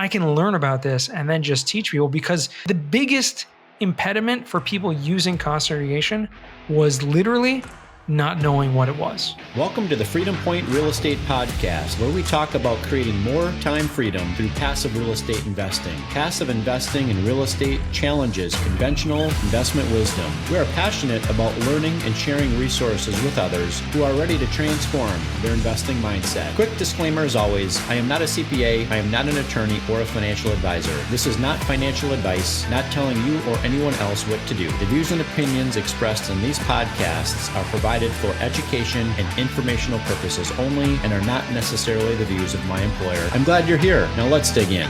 I can learn about this and then just teach people, because the biggest impediment for people using cost segregation was literally not knowing what it was. Welcome to the Freedom Point Real Estate Podcast, where we talk about creating more time freedom through passive real estate investing. Passive investing in real estate challenges conventional investment wisdom. We are passionate about learning and sharing resources with others who are ready to transform their investing mindset. Quick disclaimer as always, I am not a CPA, I am not an attorney or a financial advisor. This is not financial advice, not telling you or anyone else what to do. The views and opinions expressed in these podcasts are provided for education and informational purposes only and are not necessarily the views of my employer. I'm glad you're here. Now let's dig in.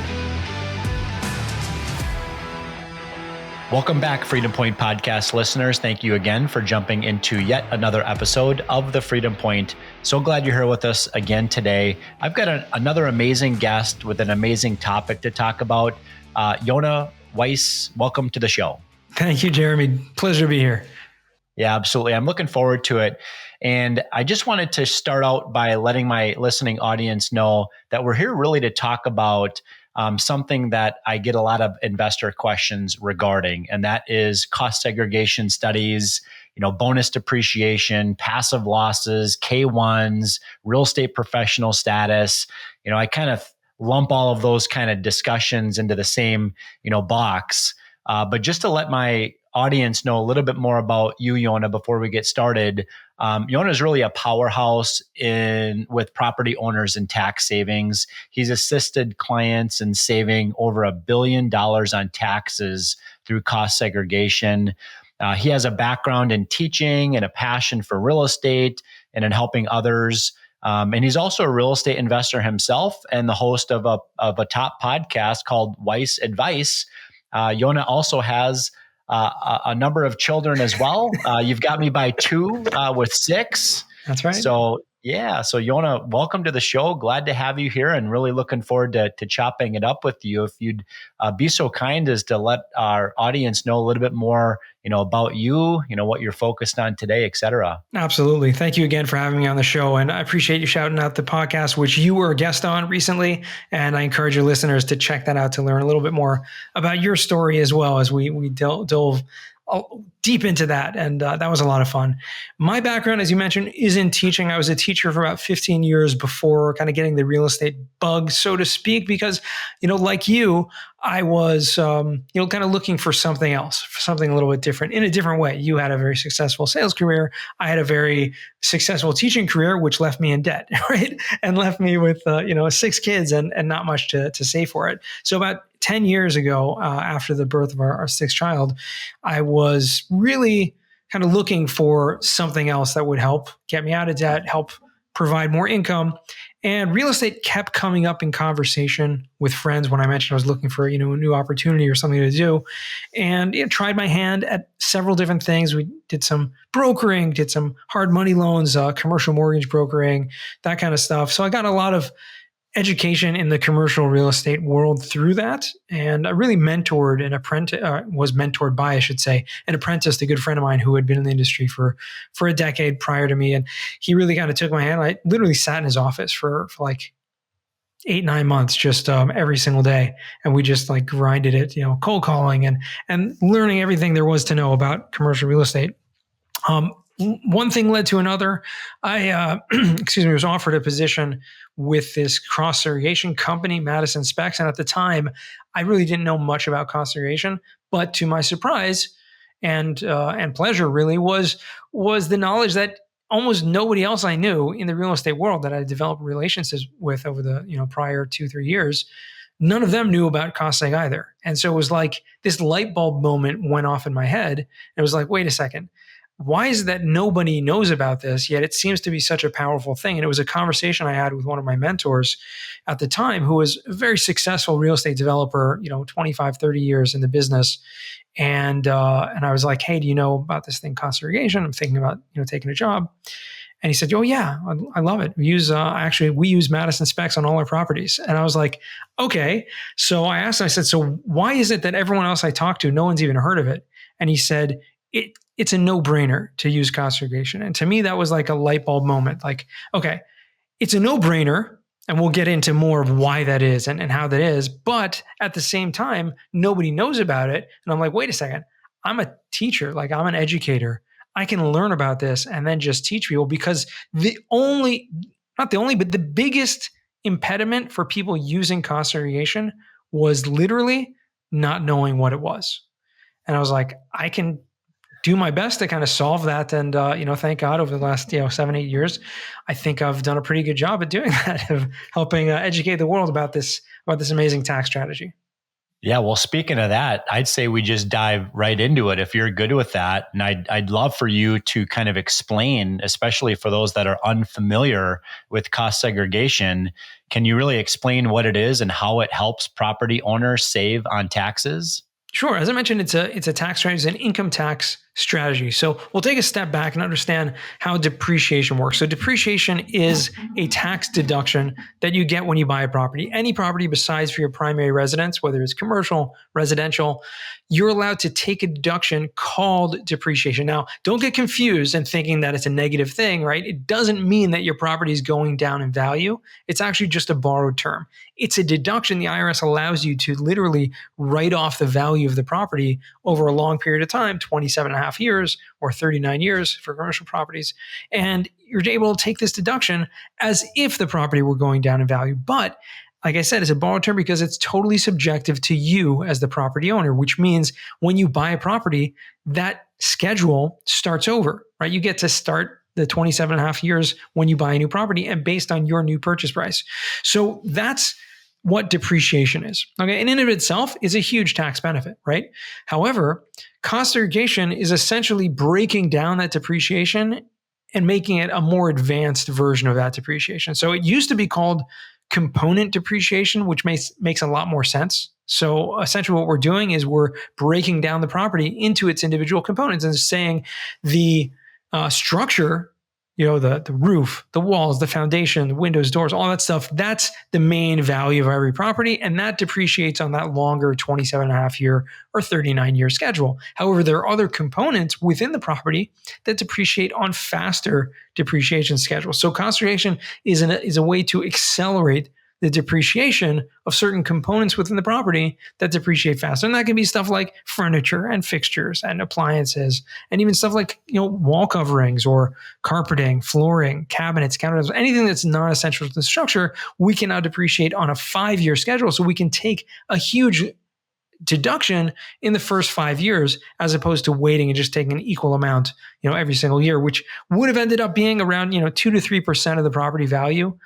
Welcome back, Freedom Point Podcast listeners. Thank you again for jumping into yet another episode of the Freedom Point. So glad you're here with us again today. I've got another amazing guest with an amazing topic to talk about. Yonah Weiss, welcome to the show. Thank you, Jeremy. Pleasure to be here. Yeah, absolutely. I'm looking forward to it. And I just wanted to start out by letting my listening audience know that we're here really to talk about something that I get a lot of investor questions regarding, and that is cost segregation studies, bonus depreciation, passive losses, K1s, real estate professional status. I kind of lump all of those kind of discussions into the same, box. But just to let my audience know a little bit more about you, Yonah, before we get started. Yonah is really a powerhouse with property owners and tax savings. He's assisted clients in saving over $1 billion on taxes through cost segregation. He has a background in teaching and a passion for real estate and in helping others. And he's also a real estate investor himself and the host of a top podcast called Weiss Advice. Yonah also has a number of children as well. You've got me by 2 with 6. That's right. So Yonah, welcome to the show. Glad to have you here and really looking forward to chopping it up with you. If you'd be so kind as to let our audience know a little bit more, about you, what you're focused on today, et cetera. Absolutely. Thank you again for having me on the show. And I appreciate you shouting out the podcast, which you were a guest on recently. And I encourage your listeners to check that out to learn a little bit more about your story as well, as we dove deep into that. And that was a lot of fun. My background, as you mentioned, is in teaching. I was a teacher for about 15 years before kind of getting the real estate bug, so to speak, because, like you, I was, kind of looking for something else, for something a little bit different, in a different way. You had a very successful sales career. I had a very successful teaching career, which left me in debt, right? And left me with, 6 kids and not much to save for it. So about 10 years ago, after the birth of our 6th child, I was really kind of looking for something else that would help get me out of debt, help provide more income. And real estate kept coming up in conversation with friends when I mentioned I was looking for, a new opportunity or something to do. And tried my hand at several different things. We did some brokering, did some hard money loans, commercial mortgage brokering, that kind of stuff. So I got a lot of education in the commercial real estate world through that. And I really was mentored by, I should say, an apprentice, a good friend of mine who had been in the industry for a decade prior to me. And he really kind of took my hand. I literally sat in his office for like 8-9 months, just every single day. And we just like grinded it, cold calling and learning everything there was to know about commercial real estate. One thing led to another. I was offered a position with this cost segregation company, Madison SPECS. And at the time, I really didn't know much about cost segregation. But to my surprise and pleasure really was the knowledge that almost nobody else I knew in the real estate world that I developed relationships with over the prior 2-3 years, none of them knew about cost seg either. And so it was like this light bulb moment went off in my head. And it was like, wait a second. Why is it that nobody knows about this, yet it seems to be such a powerful thing? And it was a conversation I had with one of my mentors at the time, who was a very successful real estate developer, 25, 30 years in the business. And I was like, hey, do you know about this thing, cost segregation? I'm thinking about, taking a job. And he said, oh yeah, I love it. We use Madison SPECS on all our properties. And I was like, okay. So I asked him, I said, so why is it that everyone else I talk to, no one's even heard of it? And he said, it's a no-brainer to use cost segregation. And to me, that was like a light bulb moment. Like, okay, it's a no-brainer. And we'll get into more of why that is and how that is. But at the same time, nobody knows about it. And I'm like, wait a second, I'm a teacher, like I'm an educator. I can learn about this and then just teach people, because not the only, but the biggest impediment for people using cost segregation was literally not knowing what it was. And I was like, I can do my best to kind of solve that. And, thank God over the last, 7-8 years, I think I've done a pretty good job at doing that, of helping educate the world about this amazing tax strategy. Yeah, well, speaking of that, I'd say we just dive right into it if you're good with that. And I'd love for you to kind of explain, especially for those that are unfamiliar with cost segregation. Can you really explain what it is and how it helps property owners save on taxes? Sure. As I mentioned, it's a tax strategy, it's an income tax strategy. So we'll take a step back and understand how depreciation works. So depreciation is a tax deduction that you get when you buy a property. Any property besides for your primary residence, whether it's commercial, residential, you're allowed to take a deduction called depreciation. Now, don't get confused and thinking that it's a negative thing, right? It doesn't mean that your property is going down in value. It's actually just a borrowed term. It's a deduction the IRS allows you to literally write off the value of the property over a long period of time, 27 and a half years or 39 years for commercial properties. And you're able to take this deduction as if the property were going down in value. But like I said, it's a borrowed term because it's totally subjective to you as the property owner, which means when you buy a property, that schedule starts over, right? You get to start the 27 and a half years when you buy a new property and based on your new purchase price. So that's what depreciation is. Okay. And in and of itself is a huge tax benefit, right? However, cost segregation is essentially breaking down that depreciation and making it a more advanced version of that depreciation. So it used to be called component depreciation, which makes a lot more sense. So essentially what we're doing is we're breaking down the property into its individual components and saying the structure, the roof, the walls, the foundation, the windows, doors, all that stuff, that's the main value of every property. And that depreciates on that longer 27 and a half year or 39 year schedule. However, there are other components within the property that depreciate on faster depreciation schedules. So cost segregation is a way to accelerate the depreciation of certain components within the property that depreciate faster. And that can be stuff like furniture and fixtures and appliances, and even stuff like, wall coverings or carpeting, flooring, cabinets, countertops, anything that's non-essential to the structure, we can now depreciate on a 5-year schedule. So we can take a huge deduction in the first 5 years, as opposed to waiting and just taking an equal amount, every single year, which would have ended up being around, 2 to 3% of the property value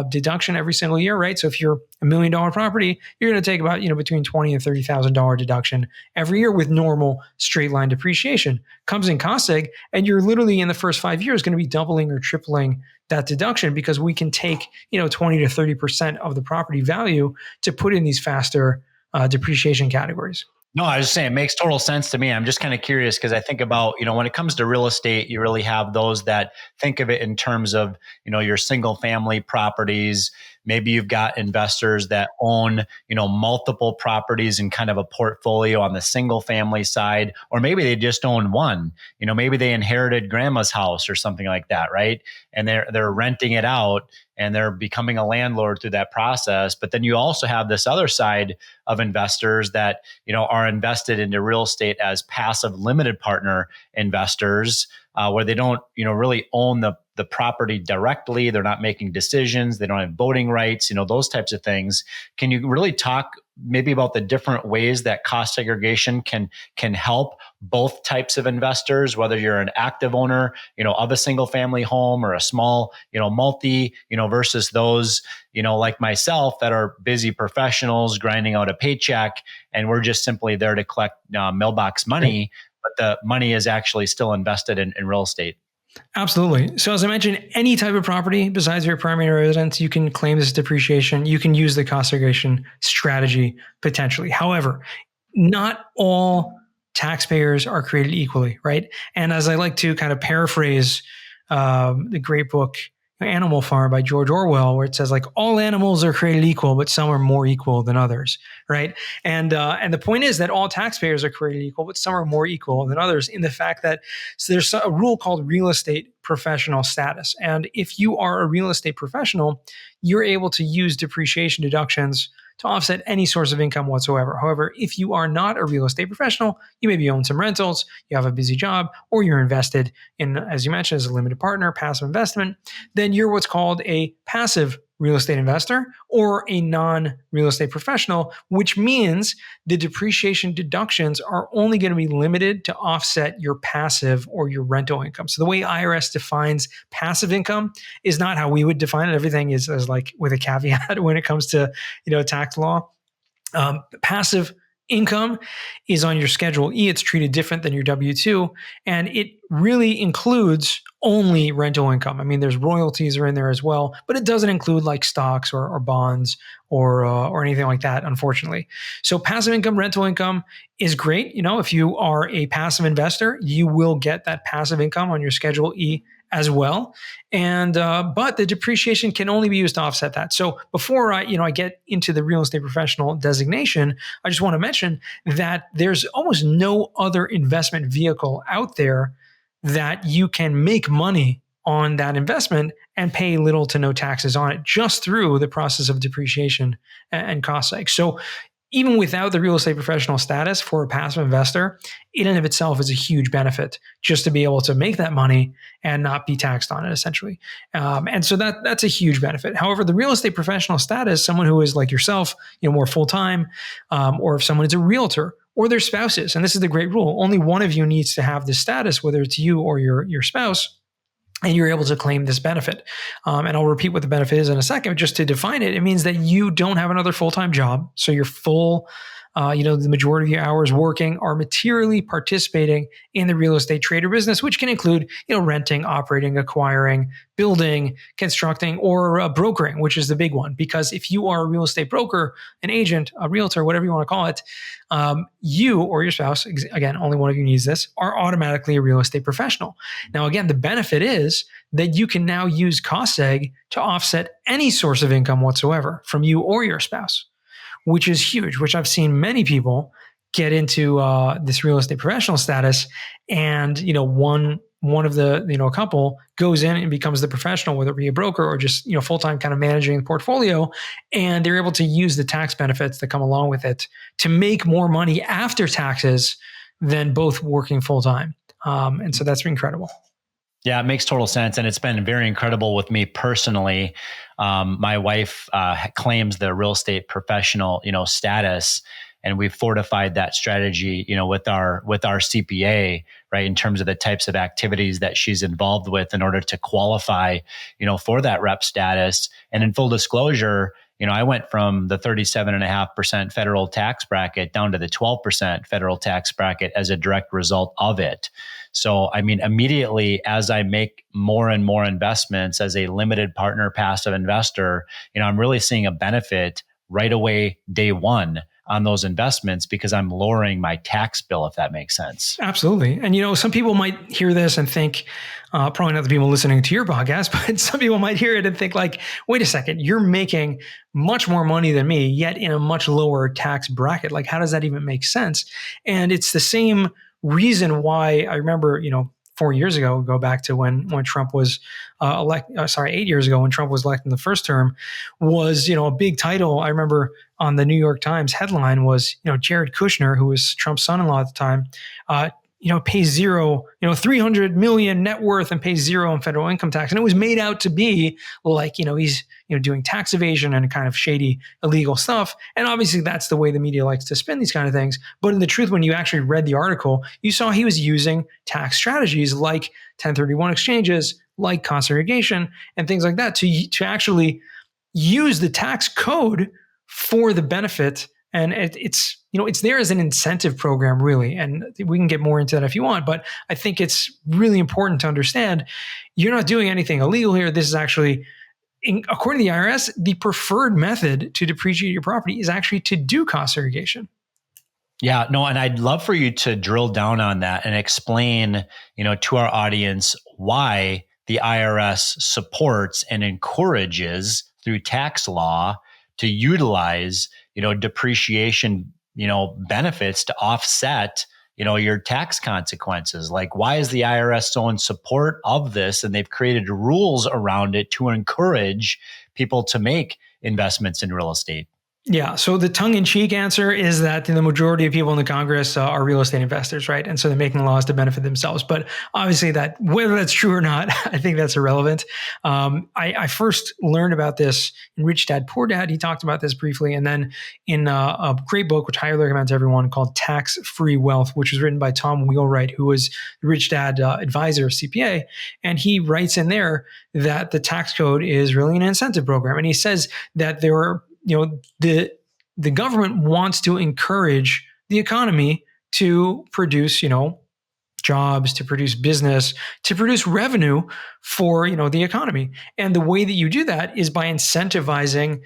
deduction every single year, right? So if you're $1 million property, you're going to take about, between $20,000 and $30,000 deduction every year with normal straight line depreciation. Comes in cost seg, and you're literally in the first 5 years going to be doubling or tripling that deduction, because we can take, 20 to 30% of the property value to put in these faster depreciation categories. No, I was just saying it makes total sense to me. I'm just kind of curious because I think about, when it comes to real estate, you really have those that think of it in terms of, your single family properties. Maybe you've got investors that own, multiple properties in kind of a portfolio on the single family side, or maybe they just own one. Maybe they inherited grandma's house or something like that, right? And they're renting it out and they're becoming a landlord through that process. But then you also have this other side of investors that, are invested into real estate as passive limited partner investors, where they don't, really own the property directly. They're not making decisions. They don't have voting rights, those types of things. Can you really talk maybe about the different ways that cost segregation can help both types of investors, whether you're an active owner, of a single family home or a small, multi, versus those, like myself that are busy professionals grinding out a paycheck, and we're just simply there to collect mailbox money, but the money is actually still invested in real estate. Absolutely. So as I mentioned, any type of property besides your primary residence, you can claim this depreciation. You can use the cost segregation strategy potentially. However, not all taxpayers are created equally, right? And as I like to kind of paraphrase the great book, Animal Farm by George Orwell, where it says like all animals are created equal, but some are more equal than others, right? And the point is that all taxpayers are created equal, but some are more equal than others in the fact that so there's a rule called real estate professional status. And if you are a real estate professional, you're able to use depreciation deductions to offset any source of income whatsoever. However, if you are not a real estate professional, you maybe own some rentals, you have a busy job, or you're invested in, as you mentioned, as a limited partner, passive investment, then you're what's called a passive real estate investor or a non-real estate professional, which means the depreciation deductions are only going to be limited to offset your passive or your rental income. So the way IRS defines passive income is not how we would define it. Everything is like with a caveat when it comes to, tax law. Passive income is on your Schedule E. It's treated different than your W-2, and it really includes only rental income. I mean, there's royalties are in there as well, but it doesn't include like stocks or bonds or anything like that, unfortunately. So passive income, rental income is great. If you are a passive investor, you will get that passive income on your Schedule E as well. And but the depreciation can only be used to offset that. So before I get into the real estate professional designation, I just want to mention that there's almost no other investment vehicle out there that you can make money on that investment and pay little to no taxes on it just through the process of depreciation and cost seg. So even without the real estate professional status for a passive investor, in and of itself is a huge benefit just to be able to make that money and not be taxed on it, essentially. And so that's a huge benefit. However, the real estate professional status, someone who is like yourself, more full-time, or if someone is a realtor or their spouses, and this is the great rule, only one of you needs to have this status, whether it's you or your spouse, and you're able to claim this benefit. And I'll repeat what the benefit is in a second. Just to define it, it means that you don't have another full-time job. So you're full, the majority of your hours working are materially participating in the real estate trade or business, which can include, renting, operating, acquiring, building, constructing, or brokering, which is the big one. Because if you are a real estate broker, an agent, a realtor, whatever you want to call it, you or your spouse, again, only one of you needs this, are automatically a real estate professional. Now, again, the benefit is that you can now use cost seg to offset any source of income whatsoever from you or your spouse, which is huge, which I've seen many people get into this real estate professional status. And, one of the, couple goes in and becomes the professional, whether it be a broker or just, full-time kind of managing the portfolio. And they're able to use the tax benefits that come along with it to make more money after taxes than both working full-time. And so that's incredible. Yeah, it makes total sense. And it's been very incredible with me personally. My wife claims the real estate professional, status, and we've fortified that strategy, with our CPA, right, in terms of the types of activities that she's involved with in order to qualify, for that rep status. And in full disclosure, I went from the 37.5% federal tax bracket down to the 12% federal tax bracket as a direct result of it. So, immediately as I make more and more investments as a limited partner passive investor, I'm really seeing a benefit right away, day one, on those investments because I'm lowering my tax bill, if that makes sense. Absolutely. And, some people might hear this and think, probably not the people listening to your podcast, but some people might hear it and think like, wait a second, you're making much more money than me, yet in a much lower tax bracket. Like, how does that even make sense? And it's the same reason why I remember, 4 years ago, go back to when Trump was 8 years ago when Trump was elected in the first term, was, a big title. I remember on the New York Times headline was, Jared Kushner, who was Trump's son-in-law at the time, pays zero, 300 million net worth and pays zero in federal income tax. And it was made out to be like, he's, doing tax evasion and kind of shady illegal stuff. And obviously that's the way the media likes to spin these kind of things. But in the truth, when you actually read the article, you saw he was using tax strategies like 1031 exchanges, like cost segregation and things like that to actually use the tax code for the benefit. And it's there as an incentive program, really. And we can get more into that if you want. But I think it's really important to understand you're not doing anything illegal here. This is actually, according to the IRS, the preferred method to depreciate your property is actually to do cost segregation. Yeah, no, and I'd love for you to drill down on that and explain, to our audience why the IRS supports and encourages through tax law to utilize, depreciation, benefits to offset, your tax consequences. Like, why is the IRS so in support of this? And they've created rules around it to encourage people to make investments in real estate. Yeah. So the tongue-in-cheek answer is that the majority of people in the Congress are real estate investors, right? And so they're making laws to benefit themselves. But obviously, that whether that's true or not, I think that's irrelevant. I first learned about this in Rich Dad Poor Dad. He talked about this briefly, and then in a great book, which I highly recommend to everyone, called Tax Free Wealth, which was written by Tom Wheelwright, who was the Rich Dad advisor, CPA, and he writes in there that the tax code is really an incentive program, and he says that there are the government wants to encourage the economy to produce, jobs, to produce business, to produce revenue for, the economy. And the way that you do that is by incentivizing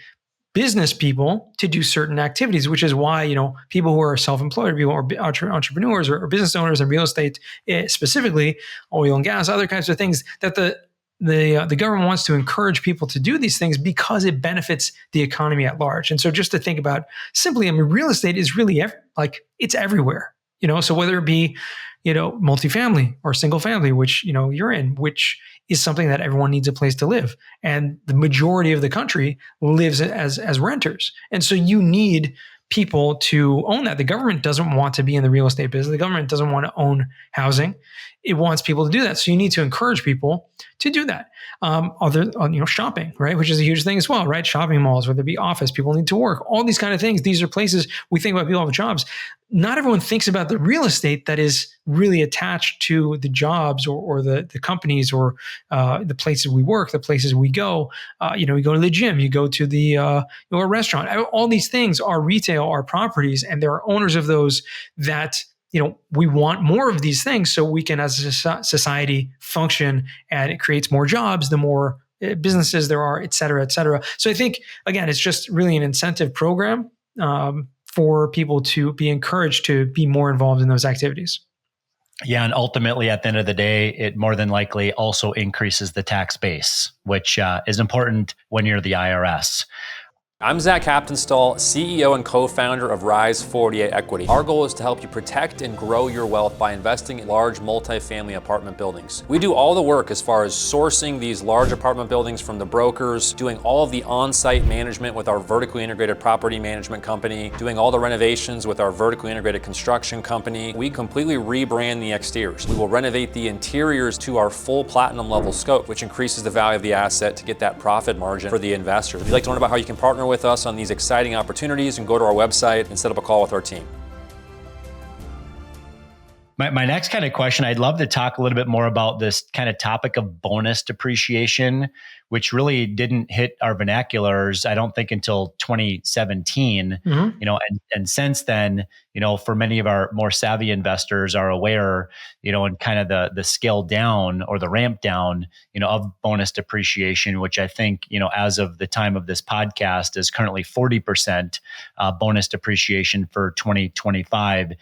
business people to do certain activities, which is why, people who are self-employed, people who are entrepreneurs or business owners in real estate, specifically oil and gas, other kinds of things, that the government wants to encourage people to do these things because it benefits the economy at large. And so just to think about simply, real estate is really it's everywhere, so whether it be, multifamily or single family, which, you're in, which is something that everyone needs a place to live. And the majority of the country lives as renters. And so you need people to own that. The government doesn't want to be in the real estate business. The government doesn't want to own housing. It wants people to do that. So you need to encourage people to do that. Shopping, right? Which is a huge thing as well, right? Shopping malls, whether it be office, people need to work, all these kind of things. These are places we think about people have jobs. Not everyone thinks about the real estate that is really attached to the jobs or the companies or the places we work, the places we go. You go to the gym, you go to the a restaurant. All these things are retail, are properties, and there are owners of those that we want more of these things so we can, as a society, function, and it creates more jobs, the more businesses there are, et cetera, et cetera. So I think, again, it's just really an incentive program for people to be encouraged to be more involved in those activities. Yeah. And ultimately, at the end of the day, it more than likely also increases the tax base, which is important when you're the IRS. I'm Zach Captainstall, CEO and co-founder of Rise 48 Equity. Our goal is to help you protect and grow your wealth by investing in large multifamily apartment buildings. We do all the work as far as sourcing these large apartment buildings from the brokers, doing all of the on-site management with our vertically integrated property management company, doing all the renovations with our vertically integrated construction company. We completely rebrand the exteriors. We will renovate the interiors to our full platinum level scope, which increases the value of the asset to get that profit margin for the investor. If you'd like to learn about how you can partner with us on these exciting opportunities, and go to our website and set up a call with our team. My next kind of question, I'd love to talk a little bit more about this kind of topic of bonus depreciation, which really didn't hit our vernaculars, I don't think, until 2017. And since then, for many of our more savvy investors are aware, and kind of the scale down or the ramp down, of bonus depreciation, which I think, as of the time of this podcast is currently 40% bonus depreciation for 2025,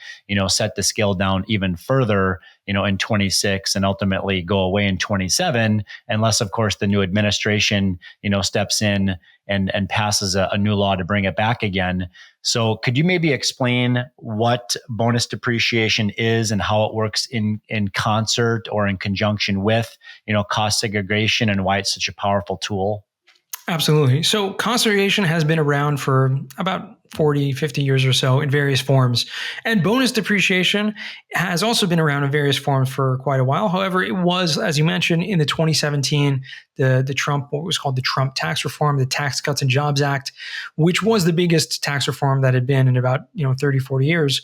set to scale down even further, in 26 and ultimately go away in 27, unless, of course, the new administration, steps in and passes a new law to bring it back again. So could you maybe explain what bonus depreciation is and how it works in concert or in conjunction with, cost segregation, and why it's such a powerful tool? Absolutely. So cost segregation has been around for about 40, 50 years or so in various forms. And bonus depreciation has also been around in various forms for quite a while. However, it was, as you mentioned, in the 2017, the Trump, what was called the Trump tax reform, the Tax Cuts and Jobs Act, which was the biggest tax reform that had been in about 30, 40 years,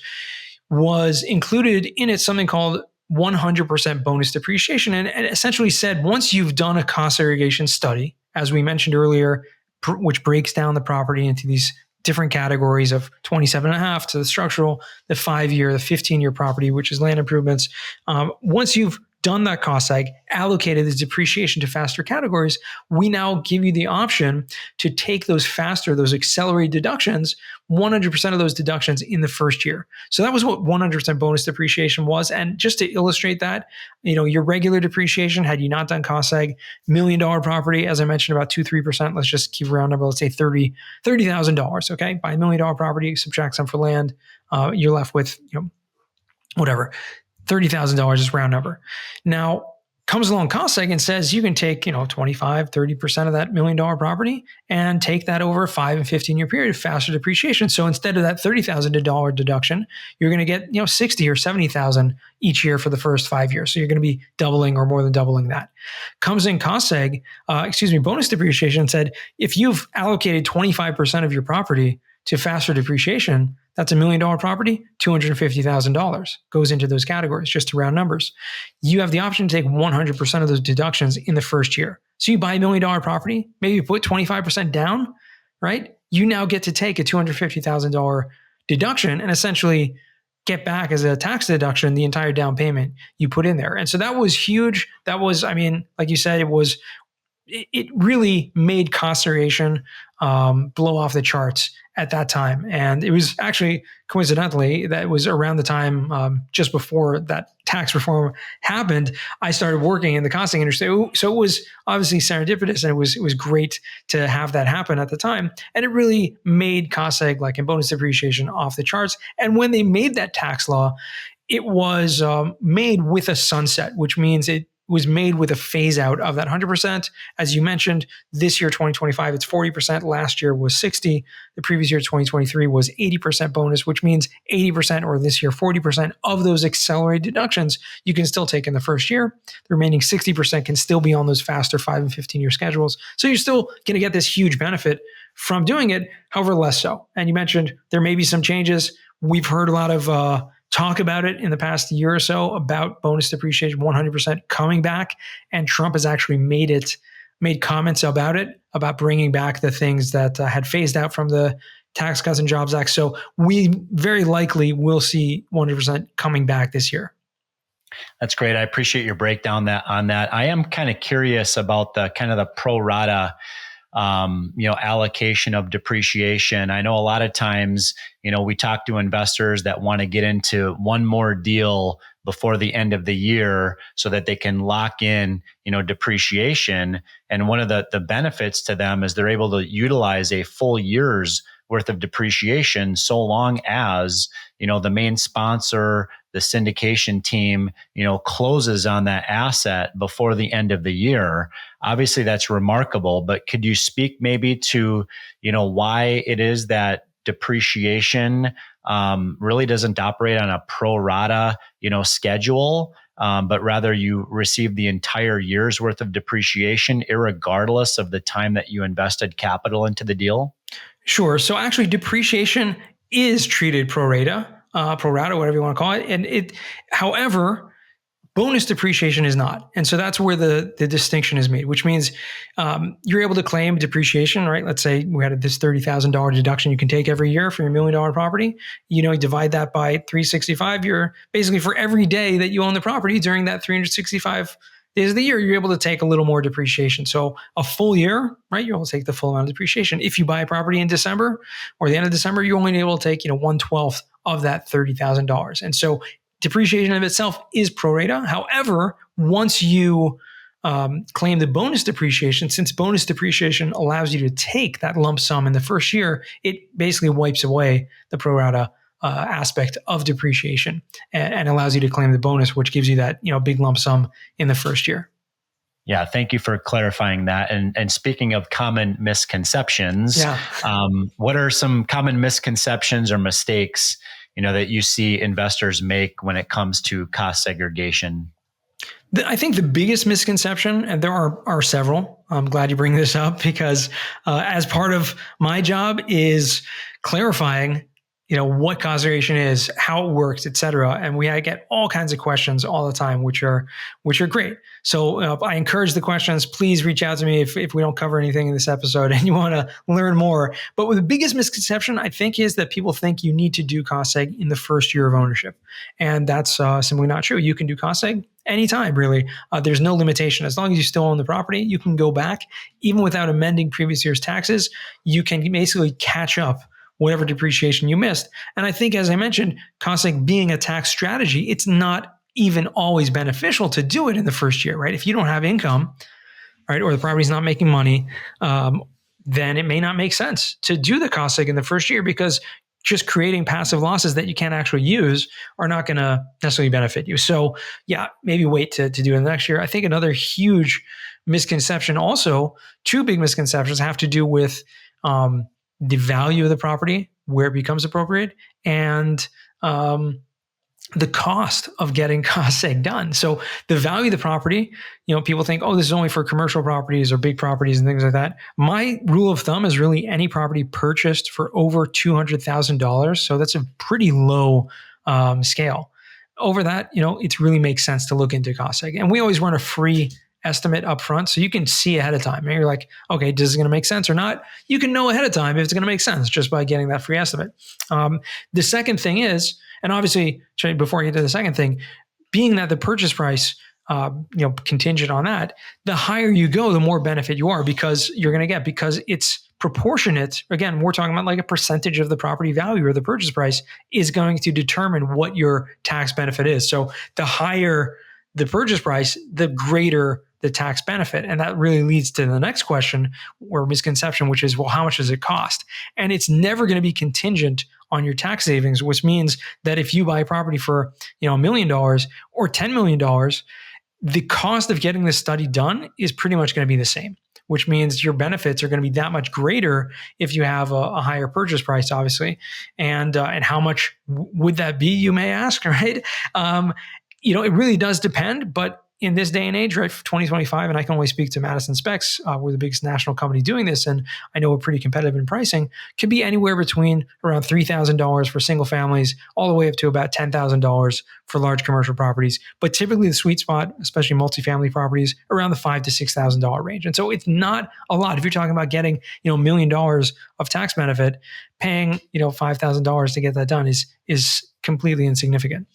was included in it something called 100% bonus depreciation. And it essentially said, once you've done a cost segregation study, as we mentioned earlier, which breaks down the property into these different categories of 27.5 to the structural, the 5-year, the 15-year property, which is land improvements. Once you've done that cost seg, allocated the depreciation to faster categories, we now give you the option to take those accelerated deductions, 100% of those deductions in the first year. So that was what 100% bonus depreciation was. And just to illustrate that, your regular depreciation, had you not done cost seg, $1 million property, as I mentioned, about 2-3%. Let's just keep a round number. Let's say $30,000. Okay, buy $1 million property, subtract some for land, you're left with whatever, $30,000 is round number. Now comes along cost seg and says you can take 25-30% of that $1 million property and take that over a 5 and 15-year period of faster depreciation. So instead of that $30,000 deduction, you're going to get $60,000 or $70,000 each year for the first 5 years. So you're going to be doubling or more than doubling that. Comes in cost seg, bonus depreciation, said if you've allocated 25% of your property to faster depreciation, that's $1 million property, $250,000 goes into those categories, just to round numbers. You have the option to take 100% of those deductions in the first year. So you buy $1 million property, maybe you put 25% down, right? You now get to take a $250,000 deduction and essentially get back as a tax deduction the entire down payment you put in there. And so that was huge. That was, like you said, it really made cost segregation blow off the charts at that time. And it was actually, coincidentally, that was around the time just before that tax reform happened, I started working in the costing industry. So it was obviously serendipitous, and it was great to have that happen at the time. And it really made cost seg, like in bonus depreciation, off the charts. And when they made that tax law, it was made with a sunset, which means it was made with a phase out of that 100%. As you mentioned, this year, 2025, it's 40%. Last year was 60. The previous year, 2023, was 80% bonus, which means 80%, or this year, 40% of those accelerated deductions you can still take in the first year. The remaining 60% can still be on those faster 5 and 15-year schedules. So you're still going to get this huge benefit from doing it, however, less so. And you mentioned there may be some changes. We've heard a lot of talk about it in the past year or so about bonus depreciation 100% coming back. And Trump has actually made comments about it, about bringing back the things that had phased out from the Tax Cuts and Jobs Act. So we very likely will see 100% coming back this year. That's great. I appreciate your breakdown on that. I am kind of curious about the kind of the pro rata allocation of depreciation. I know a lot of times, we talk to investors that want to get into one more deal before the end of the year so that they can lock in, depreciation. And one of the benefits to them is they're able to utilize a full year's worth of depreciation so long as, the main sponsor, the syndication team, closes on that asset before the end of the year. Obviously, that's remarkable, but could you speak maybe to, why it is that depreciation really doesn't operate on a pro rata, schedule, but rather you receive the entire year's worth of depreciation, irregardless of the time that you invested capital into the deal? Sure. So actually, depreciation is treated pro rata, whatever you want to call it. And however, bonus depreciation is not. And so that's where the distinction is made, which means you're able to claim depreciation, right? Let's say we had this $30,000 deduction you can take every year for your $1 million property. You divide that by 365. You're basically, for every day that you own the property during that 365 days of the year, you're able to take a little more depreciation. So a full year, right, you're able to take the full amount of depreciation. If you buy a property in December or the end of December, you're only able to take 1/12 of that $30,000. And so depreciation of itself is pro rata. However, once you claim the bonus depreciation, since bonus depreciation allows you to take that lump sum in the first year, it basically wipes away the pro rata aspect of depreciation and allows you to claim the bonus, which gives you that big lump sum in the first year. Yeah, thank you for clarifying that. And speaking of common misconceptions, what are some common misconceptions or mistakes that you see investors make when it comes to cost segregation? I think the biggest misconception, and there are several, I'm glad you bring this up because as part of my job is clarifying what cost segregation is, how it works, et cetera. And we get all kinds of questions all the time, which are great. So I encourage the questions. Please reach out to me if we don't cover anything in this episode and you want to learn more. But the biggest misconception, I think, is that people think you need to do cost seg in the first year of ownership. And that's simply not true. You can do cost seg anytime, really. There's no limitation. As long as you still own the property, you can go back. Even without amending previous year's taxes, you can basically catch up whatever depreciation you missed. And I think, as I mentioned, cost seg being a tax strategy, it's not even always beneficial to do it in the first year, right? If you don't have income, right, or the property's not making money, then it may not make sense to do the cost seg in the first year, because just creating passive losses that you can't actually use are not going to necessarily benefit you. So yeah, maybe wait to do it next year. I think another huge misconception, also 2 big misconceptions, have to do with the value of the property, where it becomes appropriate, and the cost of getting cost seg done. So the value of the property, people think, oh, this is only for commercial properties or big properties and things like that. My rule of thumb is really any property purchased for over $200,000. So that's a pretty low scale. Over that, it really makes sense to look into cost seg. And we always run a free estimate up front, so you can see ahead of time. And you're like, okay, is it going to make sense or not? You can know ahead of time if it's going to make sense just by getting that free estimate. The second thing is, and obviously, before I get to the second thing, being that the purchase price, contingent on that, the higher you go, the more benefit you are, because it's proportionate. Again, we're talking about like a percentage of the property value, or the purchase price is going to determine what your tax benefit is. So the higher the purchase price, the greater the tax benefit. And that really leads to the next question or misconception, which is, well, how much does it cost? And it's never going to be contingent on your tax savings, which means that if you buy a property for, $1 million or $10 million, the cost of getting this study done is pretty much going to be the same, which means your benefits are going to be that much greater if you have a higher purchase price, obviously. And how much would that be, you may ask, right? It really does depend, but in this day and age, right, 2025, and I can only speak to Madison SPECS, we're the biggest national company doing this, and I know we're pretty competitive in pricing, could be anywhere between around $3,000 for single families, all the way up to about $10,000 for large commercial properties. But typically the sweet spot, especially multifamily properties, around the $5,000 to $6,000 range. And so it's not a lot. If you're talking about getting, $1 million of tax benefit, paying, $5,000 to get that done is completely insignificant.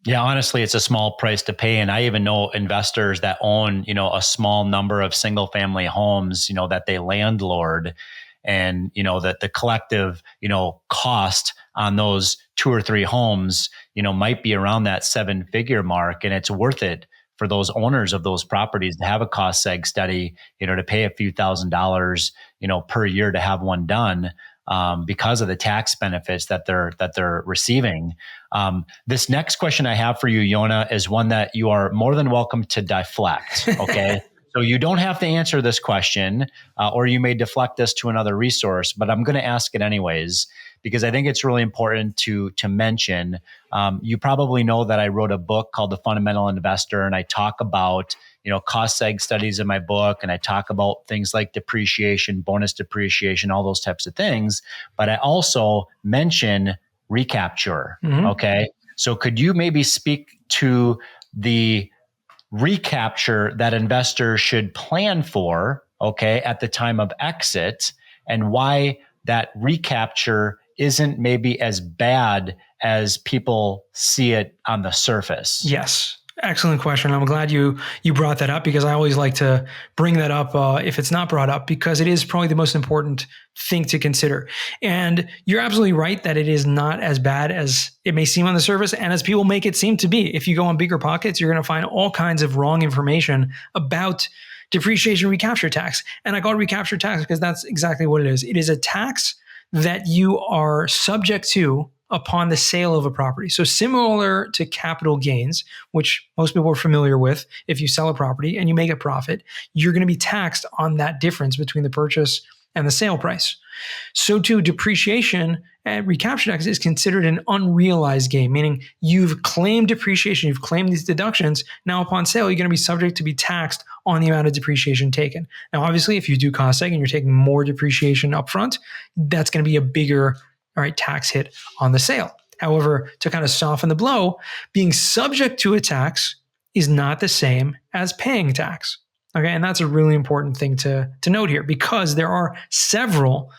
Yeah, honestly, it's a small price to pay. And I even know investors that own, a small number of single family homes, that they landlord, and, that the collective, cost on those 2 or 3 homes, might be around that 7-figure mark. And it's worth it for those owners of those properties to have a cost seg study, to pay a few $1,000s, per year to have one done. Because of the tax benefits that they're receiving. This next question I have for you, Yonah, is one that you are more than welcome to deflect. Okay. So you don't have to answer this question, or you may deflect this to another resource, but I'm going to ask it anyways, because I think it's really important to mention. You probably know that I wrote a book called The Fundamental Investor, and I talk about cost seg studies in my book, and I talk about things like depreciation, bonus depreciation, all those types of things. But I also mention recapture. Mm-hmm. Okay. So could you maybe speak to the recapture that investors should plan for, okay, at the time of exit, and why that recapture isn't maybe as bad as people see it on the surface? Yes. Excellent question. I'm glad you brought that up, because I always like to bring that up if it's not brought up, because it is probably the most important thing to consider. And you're absolutely right that it is not as bad as it may seem on the surface and as people make it seem to be. If you go on Bigger Pockets, you're going to find all kinds of wrong information about depreciation recapture tax. And I call it recapture tax because that's exactly what it is. It is a tax that you are subject to upon the sale of a property. So similar to capital gains, which most people are familiar with, if you sell a property and you make a profit, you're going to be taxed on that difference between the purchase and the sale price. So too, depreciation and recapture tax is considered an unrealized gain, meaning you've claimed depreciation, you've claimed these deductions. Now upon sale, you're going to be subject to be taxed on the amount of depreciation taken. Now, obviously, if you do cost seg and you're taking more depreciation upfront, that's going to be a bigger tax hit on the sale. However, to kind of soften the blow, being subject to a tax is not the same as paying tax. Okay, and that's a really important thing to note here, because there are several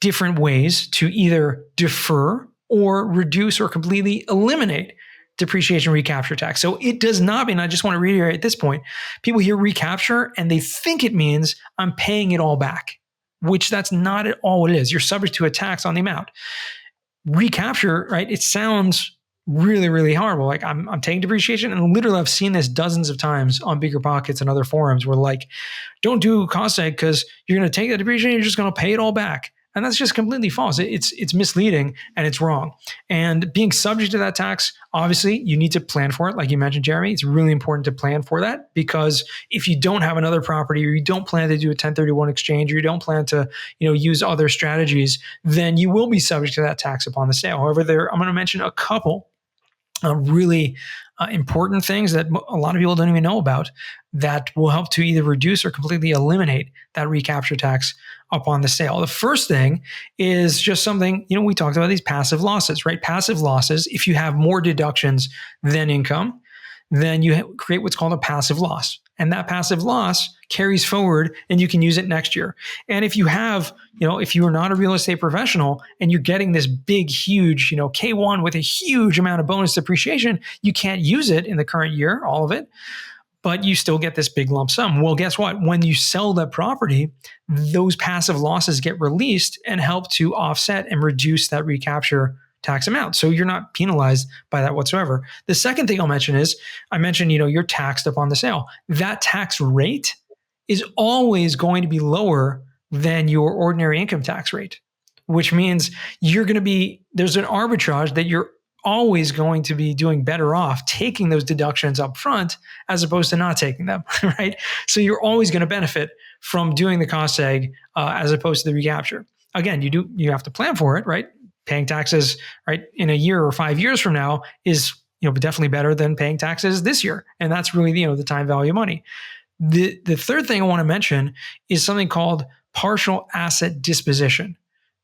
different ways to either defer or reduce or completely eliminate depreciation recapture tax. So it does not mean, I just want to reiterate at this point, people hear recapture and they think it means I'm paying it all back, which that's not at all what it is. You're subject to a tax on the amount. Recapture, right? It sounds really, really horrible. Like I'm taking depreciation, and literally I've seen this dozens of times on Bigger Pockets and other forums where like, don't do cost seg because you're going to take that depreciation, you're just going to pay it all back. And that's just completely false. It's misleading and it's wrong. And being subject to that tax, obviously, you need to plan for it. Like you mentioned, Jeremy, it's really important to plan for that, because if you don't have another property, or you don't plan to do a 1031 exchange, or you don't plan to, use other strategies, then you will be subject to that tax upon the sale. However, I'm going to mention a couple really important things that a lot of people don't even know about that will help to either reduce or completely eliminate that recapture tax upon the sale. The first thing is just something, we talked about these passive losses, right? Passive losses, if you have more deductions than income, then you create what's called a passive loss. And that passive loss carries forward and you can use it next year. And if you have, if you are not a real estate professional and you're getting this big, huge, K1 with a huge amount of bonus depreciation, you can't use it in the current year, all of it, but you still get this big lump sum. Well, guess what? When you sell that property, those passive losses get released and help to offset and reduce that recapture tax amount. So you're not penalized by that whatsoever. The second thing I'll mention is, I mentioned, you're taxed upon the sale. That tax rate is always going to be lower than your ordinary income tax rate, which means there's an arbitrage that you're always going to be doing better off taking those deductions up front as opposed to not taking them, right? So you're always going to benefit from doing the cost seg as opposed to the recapture. Again, you have to plan for it, right? Paying taxes, right, in a year or 5 years from now is, definitely better than paying taxes this year. And that's really, the time value of money. The third thing I want to mention is something called partial asset disposition.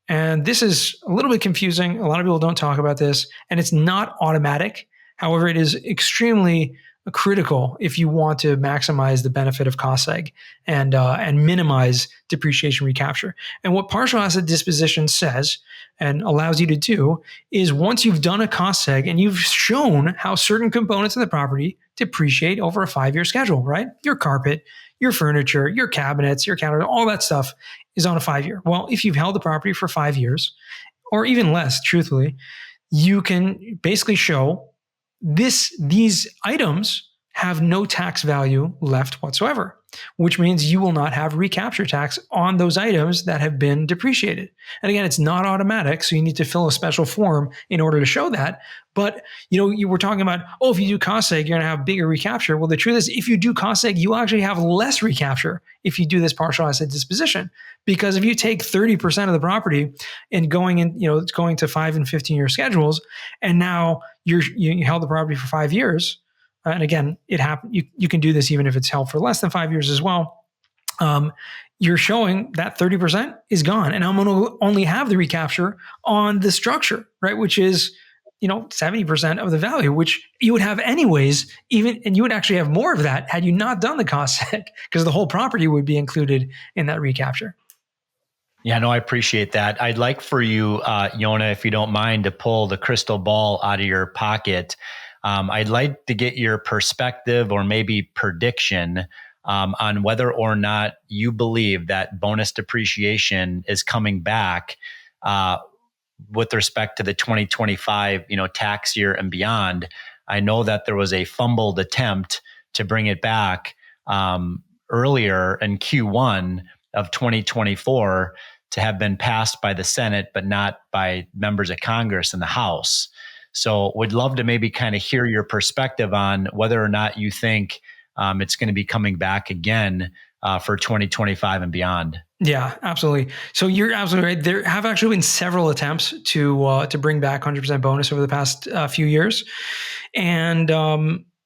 And this is a little bit confusing. A lot of people don't talk about this, and it's not automatic. However, it is extremely critical if you want to maximize the benefit of cost seg and minimize depreciation recapture. And what partial asset disposition says and allows you to do is, once you've done a cost seg and you've shown how certain components of the property depreciate over a 5-year schedule, right? Your carpet, your furniture, your cabinets, your counter, all that stuff is on a 5-year. Well, if you've held the property for 5 years, or even less, truthfully, you can basically show these items have no tax value left whatsoever, which means you will not have recapture tax on those items that have been depreciated. And again, it's not automatic, so you need to fill a special form in order to show that. But you were talking about, if you do cost seg, you're going to have bigger recapture. Well, the truth is, if you do cost seg, you actually have less recapture if you do this partial asset disposition. Because if you take 30% of the property and it's going to 5 and 15-year schedules, and now you held the property for 5 years. And again, it happened. You can do this even if it's held for less than 5 years as well. You're showing that 30% is gone, and I'm going to only have the recapture on the structure, right? Which is 70% of the value, which you would have anyways. And you would actually have more of that had you not done the cost seg, because the whole property would be included in that recapture. Yeah, no, I appreciate that. I'd like for you, Yonah, if you don't mind, to pull the crystal ball out of your pocket. I'd like to get your perspective or maybe prediction on whether or not you believe that bonus depreciation is coming back with respect to the 2025, tax year and beyond. I know that there was a fumbled attempt to bring it back earlier in Q1 of 2024 to have been passed by the Senate, but not by members of Congress in the House. So would love to maybe kind of hear your perspective on whether or not you think it's going to be coming back again for 2025 and beyond. Yeah, absolutely. So you're absolutely right. There have actually been several attempts to bring back 100% bonus over the past few years. And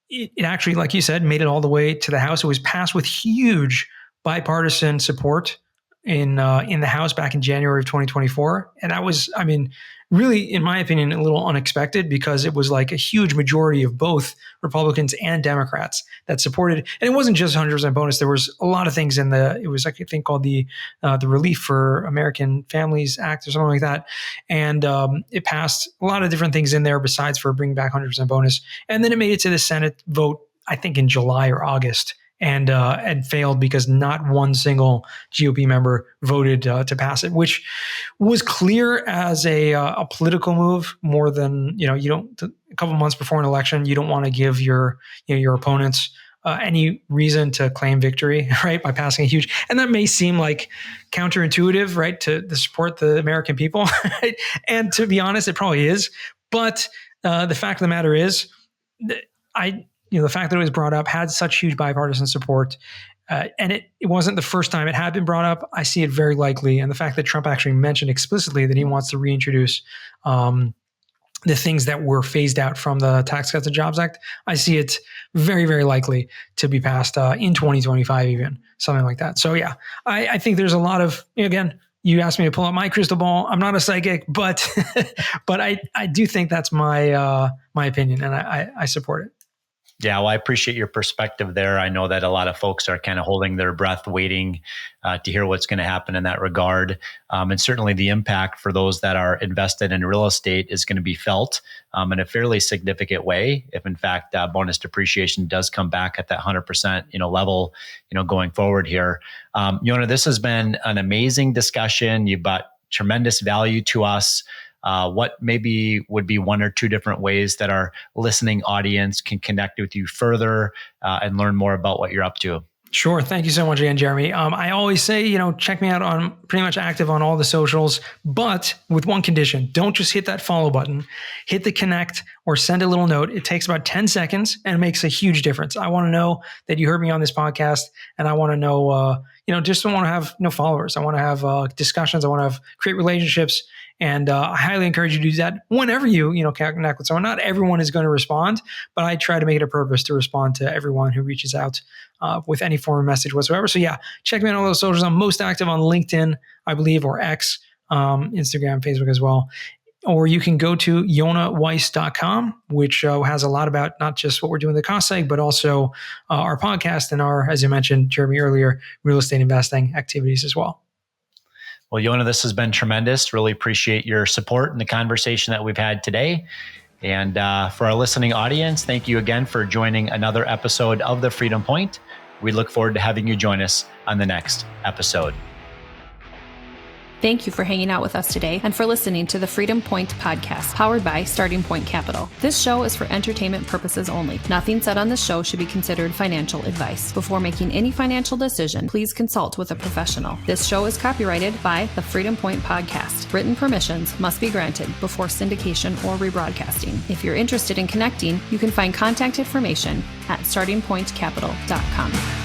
it actually, like you said, made it all the way to the House. It was passed with huge bipartisan support in the House back in January of 2024. And that was, I mean, really, in my opinion, a little unexpected because it was like a huge majority of both Republicans and Democrats that supported. And it wasn't just 100% bonus. There was a lot of things in it was like a thing called the Relief for American Families Act or something like that. And it passed a lot of different things in there besides for bringing back 100% bonus. And then it made it to the Senate vote, I think in July or August. And failed because not one single GOP member voted to pass it, which was clear as a political move more than, you don't, a couple months before an election, you don't want to give your opponents any reason to claim victory, right? By passing a huge, and that may seem like counterintuitive, right? To support the American people. And to be honest, it probably is. But the fact of the matter is, the fact that it was brought up had such huge bipartisan support, and it wasn't the first time it had been brought up. I see it very likely. And the fact that Trump actually mentioned explicitly that he wants to reintroduce the things that were phased out from the Tax Cuts and Jobs Act, I see it very, very likely to be passed in 2025, even something like that. So yeah, I think there's a lot of, again, you asked me to pull out my crystal ball. I'm not a psychic, but I do think that's my opinion, and I support it. Yeah, well, I appreciate your perspective there. I know that a lot of folks are kind of holding their breath, waiting to hear what's going to happen in that regard. And certainly the impact for those that are invested in real estate is going to be felt in a fairly significant way. If in fact bonus depreciation does come back at that 100% level, going forward here. Yonah, this has been an amazing discussion. You brought tremendous value to us. What maybe would be one or two different ways that our listening audience can connect with you further and learn more about what you're up to? Sure. Thank you so much again, Jeremy. I always say, check me out on pretty much active on all the socials, but with one condition. Don't just hit that follow button, hit the connect or send a little note. It takes about 10 seconds and makes a huge difference. I want to know that you heard me on this podcast, and I want to know, just don't want to have followers. I want to have discussions. I want to create relationships. And I highly encourage you to do that whenever you connect with someone. Not everyone is going to respond, but I try to make it a purpose to respond to everyone who reaches out with any form of message whatsoever. So yeah, check me out on all those socials. I'm most active on LinkedIn, I believe, or X, Instagram, Facebook as well. Or you can go to YonahWeiss.com, which has a lot about not just what we're doing in the Cost Seg, but also our podcast and our, as you mentioned, Jeremy, earlier, real estate investing activities as well. Well, Yonah, this has been tremendous. Really appreciate your support and the conversation that we've had today. And for our listening audience, thank you again for joining another episode of The Freedom Point. We look forward to having you join us on the next episode. Thank you for hanging out with us today and for listening to the Freedom Point podcast, powered by Starting Point Capital. This show is for entertainment purposes only. Nothing said on this show should be considered financial advice. Before making any financial decision, please consult with a professional. This show is copyrighted by the Freedom Point podcast. Written permissions must be granted before syndication or rebroadcasting. If you're interested in connecting, you can find contact information at startingpointcapital.com.